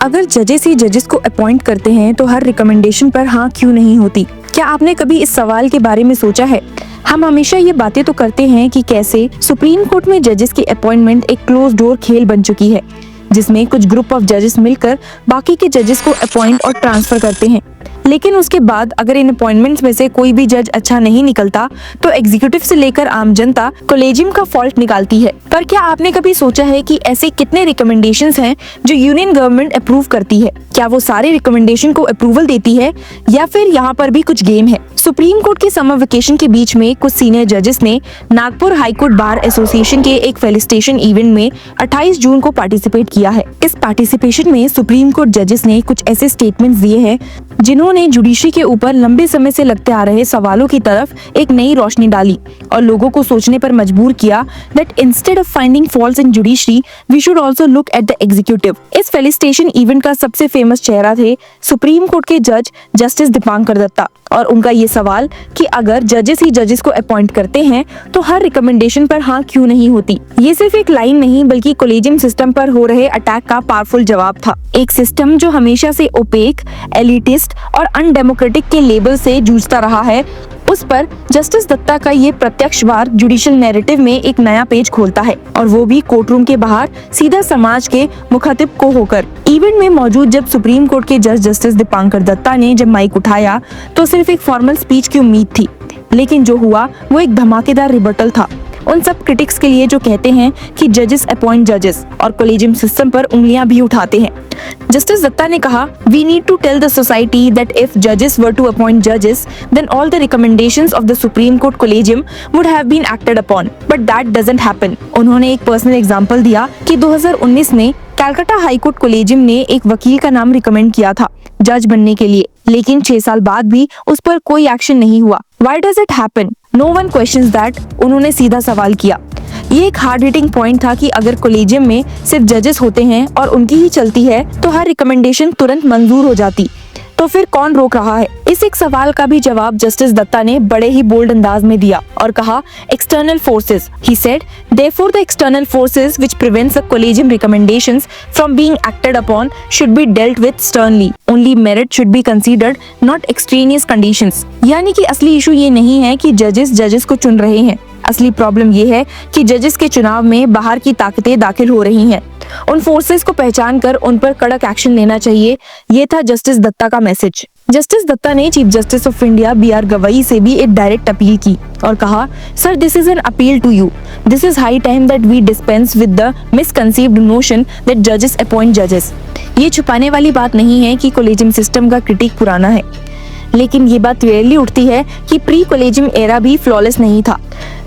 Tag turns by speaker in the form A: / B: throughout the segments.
A: अगर जजेस ही जजेस को अपॉइंट करते हैं तो हर रिकमेंडेशन पर हाँ क्यों नहीं होती? क्या आपने कभी इस सवाल के बारे में सोचा है? हम हमेशा ये बातें तो करते हैं कि कैसे सुप्रीम कोर्ट में जजेस की अपॉइंटमेंट एक क्लोज डोर खेल बन चुकी है, जिसमें कुछ ग्रुप ऑफ जजेस मिलकर बाकी के जजेस को अपॉइंट और ट्रांसफर करते हैं। लेकिन उसके बाद अगर इन अपॉइंटमेंट्स में से कोई भी जज अच्छा नहीं निकलता तो एग्जीक्यूटिव से लेकर आम जनता कॉलेजियम का फॉल्ट निकालती है। पर क्या आपने कभी सोचा है कि ऐसे कितने रिकमेंडेशंस हैं जो यूनियन गवर्नमेंट अप्रूव करती है? क्या वो सारे रिकमेंडेशन को अप्रूवल देती है या फिर यहाँ पर भी कुछ गेम है? सुप्रीम कोर्ट के समर वेकेशन के बीच में कुछ सीनियर जजेस ने नागपुर हाईकोर्ट बार एसोसिएशन के एक फेलिसिटेशन इवेंट में 28 जून को पार्टिसिपेट किया है। इस पार्टिसिपेशन में सुप्रीम कोर्ट जजेस ने कुछ ऐसे स्टेटमेंट्स दिए हैं जिन्होंने जुडिशरी के ऊपर लंबे समय से लगते आ रहे सवालों की तरफ एक नई रोशनी डाली और लोगों को सोचने पर मजबूर किया that instead of finding faults in judiciary we should also look at the executive. इस फेलिसिटेशन इवेंट का सबसे फेमस चेहरा थे सुप्रीम कोर्ट के जज जस्टिस दीपांकर दत्ता और उनका ये सवाल कि अगर जजेस ही जजेस को अपॉइंट करते हैं तो हर रिकमेंडेशन पर हाँ क्यों नहीं होती। ये सिर्फ एक लाइन नहीं बल्कि कॉलेजियम सिस्टम पर हो रहे अटैक का पावरफुल जवाब था। एक सिस्टम जो हमेशा से ओपेक, एलिटिस्ट और अनडेमोक्रेटिक के लेबल से जूझता रहा है, उस पर जस्टिस दत्ता का ये प्रत्यक्ष वार जुडिशियल नैरेटिव में एक नया पेज खोलता है और वो भी कोर्टरूम के बाहर सीधा समाज के मुखातिब को होकर। इवेंट में मौजूद जब सुप्रीम कोर्ट के जज जस्टिस दीपांकर दत्ता ने जब माइक उठाया तो सिर्फ एक फॉर्मल स्पीच की उम्मीद थी, लेकिन जो हुआ वो एक धमाकेदार रिबटल था उन सब क्रिटिक्स के लिए जो कहते हैं कि जजेस अपॉइंट जजेस और कॉलेजियम सिस्टम पर उंगलियां भी उठाते हैं। जस्टिस दत्ता ने कहा, we need to tell the society that if जजेस वर टू अपॉइंट जजेस then all the recommendations of the supreme court collegium would have been acted upon, but that doesn't happen. उन्होंने एक पर्सनल एग्जांपल दिया कि 2019 में Calcutta high court collegium ने एक वकील का नाम रिकमेंड किया था जज बनने के लिए, लेकिन 6 साल बाद भी उस पर कोई एक्शन नहीं हुआ। Why does it happen? No one questions that। उन्होंने सीधा सवाल किया। ये एक हार्ड हिटिंग पॉइंट था कि अगर कॉलेजियम में सिर्फ जजेस होते हैं और उनकी ही चलती है तो हर रिकमेंडेशन तुरंत मंजूर हो जाती, तो फिर कौन रोक रहा है? इस एक सवाल का भी जवाब जस्टिस दत्ता ने बड़े ही बोल्ड अंदाज में दिया और कहा, external forces. He said, therefore the external forces which prevents the collegium recommendations from being acted upon should be dealt with sternly. Only merit should be considered, not extraneous conditions। यानी कि असली issue ये नहीं है कि जजेस को चुन रहे हैं, असली प्रॉब्लम ये है कि जजेस के चुनाव में बाहर की ताकतें दाखिल हो रही हैं। उन फोर्सेस को पहचान कर उन पर कड़क एक्शन लेना चाहिए। ये था जस्टिस दत्ता का मैसेज। जस्टिस दत्ता ने chief justice of India BR Gavai से भी एक डायरेक्ट अपील की और कहा, sir this is an appeal to you. This is high time that we dispense with the मिसकंसीव्ड notion that जजेस अपॉइंट जजेस। ये छुपाने वाली बात नहीं है कि कॉलेजियम सिस्टम का क्रिटिक पुराना है, लेकिन ये बात क्लियरली उठती है कि प्री कॉलेजियम एरा भी फ्लॉलेस नहीं था।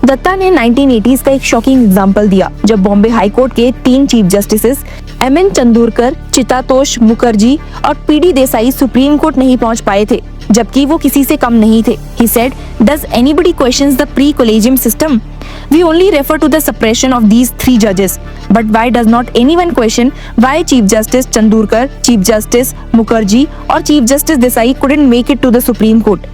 A: दत्ता ने 1980s का एक शॉकिंग एग्जांपल दिया जब बॉम्बे हाई कोर्ट के 3 चीफ जस्टिसेस MN चंदूरकर, चितातोष मुखर्जी और PD देसाई सुप्रीम कोर्ट नहीं पहुंच पाए थे, जबकि वो किसी से कम नहीं थे। He said, does anybody questions the pre-collegium system? We only refer to the suppression of these 3 judges, but why does not anyone question why Chief Justice Chandurkar, Chief Justice Mukherjee और Chief Justice Desai couldn't make it to the Supreme Court?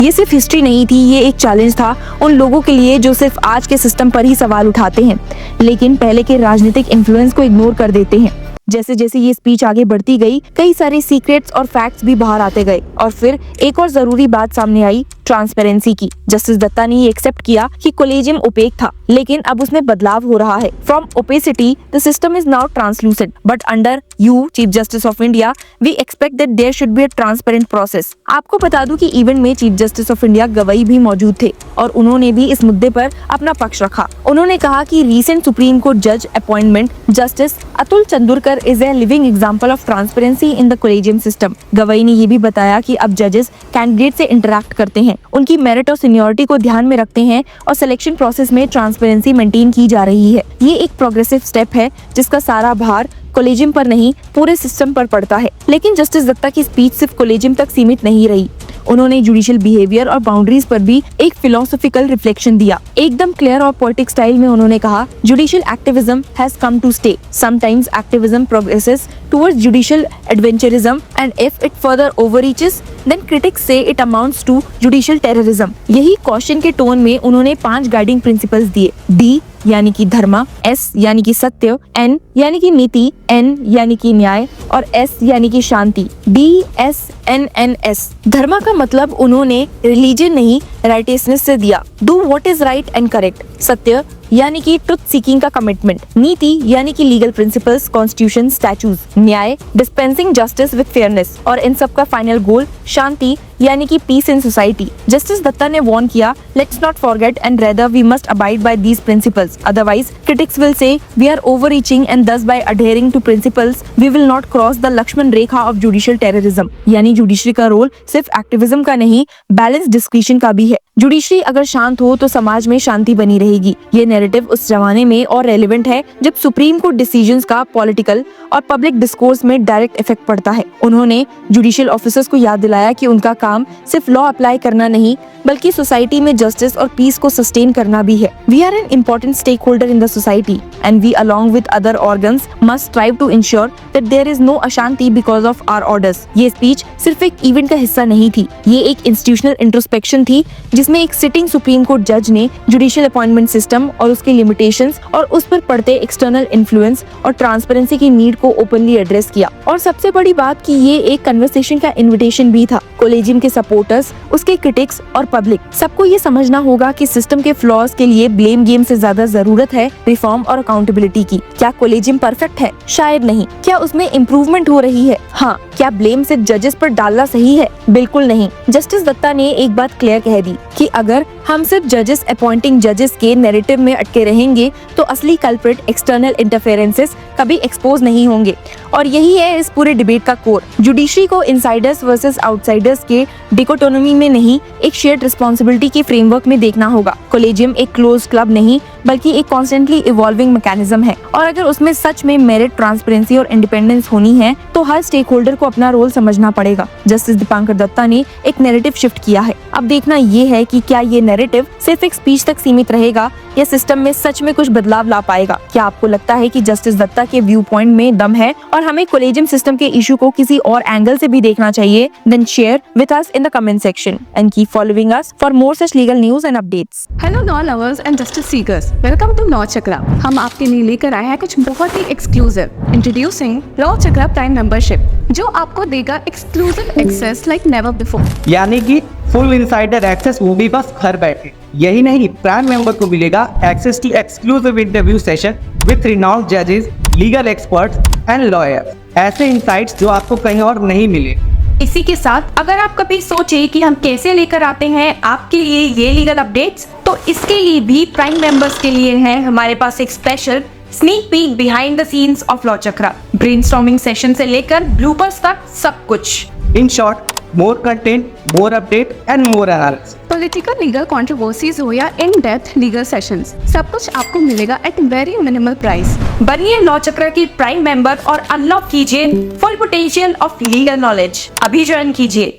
A: ये सिर्फ history नहीं थी, ये एक challenge था उन लोगों के लिए जो सिर्फ आज के सिस्टम पर ही सवाल उठाते हैं, लेकिन पहले के राजनीतिक इन्फ्लुएंस को इग्नोर कर देते हैं। जैसे जैसे ये स्पीच आगे बढ़ती गई, कई सारे सीक्रेट्स और फैक्ट्स भी बाहर आते गए और फिर एक और जरूरी बात सामने आई, ट्रांसपेरेंसी की। जस्टिस दत्ता ने ये एक्सेप्ट किया कि कॉलेजियम ओपेक था, लेकिन अब उसमें बदलाव हो रहा है। From opacity the system is now translucent, but under you chief justice of India we expect that there should be a transparent process. आपको बता दूं कि इवेंट में chief justice of India Gavai भी मौजूद थे और उन्होंने भी इस मुद्दे पर अपना पक्ष रखा। उन्होंने कहा कि रीसेंट सुप्रीम कोर्ट जज appointment justice Atul Chandurkar is a living example of transparency in the collegium system. Gavai ने ये भी बताया कि अब जजेस कैंडिडेट से इंटरैक्ट करते हैं, उनकी मेरिट और सीनियरिटी को ध्यान में रखते हैं और सिलेक्शन प्रोसेस में ट्रांसपेरेंसी मेंटेन की जा रही है। ये एक प्रोग्रेसिव स्टेप है जिसका सारा भार कॉलेजियम पर नहीं पूरे सिस्टम पर पड़ता है। लेकिन जस्टिस दत्ता की स्पीच सिर्फ कॉलेजियम तक सीमित नहीं रही, उन्होंने जुडिशियल बिहेवियर और बाउंड्रीज पर भी एक फिलोसॉफिकल रिफ्लेक्शन दिया। एकदम क्लियर और पोएटिक स्टाइल में उन्होंने कहा, judicial activism has come to stay. Sometimes activism progresses towards judicial adventurism and if it further overreaches then critics say it amounts to judicial terrorism. यही क्वेश्चन के tone में उन्होंने 5 गाइडिंग प्रिंसिपल्स दिए। D यानी कि धर्म, S यानी कि सत्य, N यानी कि नीति, N यानी कि न्याय और S यानी कि शांति। DSNNS धर्म का मतलब उन्होंने रिलीजन नहीं राइटियसनेस से दिया। Do what is right and correct, सत्य यानी कि ट्रुथ सीकिंग का कमिटमेंट, नीति यानी कि लीगल प्रिंसिपल्स, कॉन्स्टिट्यूशन, स्टैट्यूज, न्याय डिस्पेंसिंग जस्टिस विद फेयरनेस और इन सब का फाइनल गोल शांति यानी कि peace in society. Justice Datta ने वार्न किया, let's not forget and rather we must abide by these principles, otherwise critics will say we are overreaching and thus by adhering to principles we will not cross the Lakshman rekha of judicial terrorism. यानी judiciary का role सिर्फ activism का नहीं, balance discretion का भी है। Judiciary अगर शांत हो तो समाज में शांति बनी रहेगी। ये नैरेटिव उस जमाने में और रेलेवेंट है जब सुप्रीम कोर्ट डिसीजंस का पॉलिटिकल और पब्लिक डिस्कोर्स में डायरेक्ट इफेक्ट पड़ता है। उन्होंने जुडिशियल ऑफिसर्स को याद दिलाया कि उनका काम सिर्फ लॉ अप्लाई करना नहीं बल्कि सोसाइटी में जस्टिस और पीस को सस्टेन करना भी है। We are an important stakeholder in the society and we along with other organs must strive to ensure that there is no अशांति बिकॉज ऑफ आवर ऑर्डर्स। ये speech सिर्फ एक event का हिस्सा नहीं थी, ये एक इंस्टीट्यूशनल इंट्रोस्पेक्शन थी जिसमें एक सिटिंग सुप्रीम कोर्ट जज ने जुडिशियल अपॉइंटमेंट सिस्टम और उसके लिमिटेशंस और उस पर पड़ते एक्सटर्नल इन्फ्लुएंस और ट्रांसपेरेंसी की नीड को ओपनली एड्रेस किया। और सबसे बड़ी बात कि ये एक कन्वर्सेशन का इन्विटेशन भी था। कोलेजियम के सपोर्टर्स, उसके क्रिटिक्स और पब्लिक सबको ये समझना होगा कि सिस्टम के फ्लॉज के लिए ब्लेम गेम से ज्यादा जरूरत है रिफॉर्म और अकाउंटेबिलिटी की। क्या कोलेजियम परफेक्ट है? शायद नहीं। क्या उसमें इम्प्रूवमेंट हो रही है? हाँ। क्या ब्लेम सिर्फ जजेस पर डालना सही है? बिल्कुल नहीं। जस्टिस दत्ता ने एक बात क्लियर कह दी कि अगर हम सिर्फ जजेस अपॉइंटिंग जजेस के नैरेटिव में अटके रहेंगे तो असली कल्प्रिट एक्सटर्नल इंटरफेरेंसेस कभी एक्सपोज नहीं होंगे। और यही है इस पूरे डिबेट का कोर। जुडिशरी को इनसाइडर्स वर्सेस आउटसाइडर्स के डिकोटोनॉमी में नहीं, एक शेयर्ड रिस्पॉन्सिबिलिटी के फ्रेमवर्क में देखना होगा। कोलेजियम एक क्लोज क्लब नहीं बल्कि एक कॉन्स्टेंटली इवॉल्विंग मैकेनिज्म है और अगर उसमें सच में मेरिट, ट्रांसपेरेंसी और इंडिपेंडेंस होनी है तो हर स्टेक होल्डर को अपना रोल समझना पड़ेगा। जस्टिस दीपांकर दत्ता ने एक नैरेटिव शिफ्ट किया है। अब देखना ये है कि क्या ये नैरेटिव सिर्फ एक स्पीच तक सीमित रहेगा या सिस्टम में सच में कुछ बदलाव ला पाएगा। क्या आपको लगता है कि जस्टिस दत्ता के व्यू पॉइंट में दम है और हमें कोलेजियम सिस्टम के इशू को किसी और एंगल से भी देखना चाहिए? Then share with us in the comment section and keep following us for more such legal news and updates.
B: Hello law lovers and justice seekers, welcome to Law Chakra. हम आपके लिए लेकर आए हैं कुछ बहुत ही exclusive. Introducing Law Chakra prime membership, जो आपको देगा exclusive access like never before.
C: यानी कि फुल इनसाइडर एक्सेस, वो भी बस घर बैठे। यही नहीं, प्राइम मेंबर को मिलेगा access to exclusive interview session with renowned जजेस, लीगल एक्सपर्ट्स एंड लॉयर्स। ऐसे इनसाइट्स जो आपको कहीं और नहीं मिले।
D: इसी के साथ अगर आप कभी सोचे कि हम कैसे लेकर आते हैं आपके लिए ये लीगल अपडेट्स, तो इसके लिए भी प्राइम मेंबर्स के लिए है हमारे पास एक special sneak peek behind the scenes of law chakra. Brainstorming session से लेकर ब्लूपर्स तक सब कुछ।
C: In short, more content, more update and more analysis.
B: Political legal controversies हो या इन डेप्थ लीगल सेशंस, सब कुछ आपको मिलेगा एट वेरी मिनिमल प्राइस।
D: बनिए लॉ चक्रा की प्राइम मेंबर और अनलॉक कीजिए full potential of legal knowledge. अभी ज्वाइन कीजिए।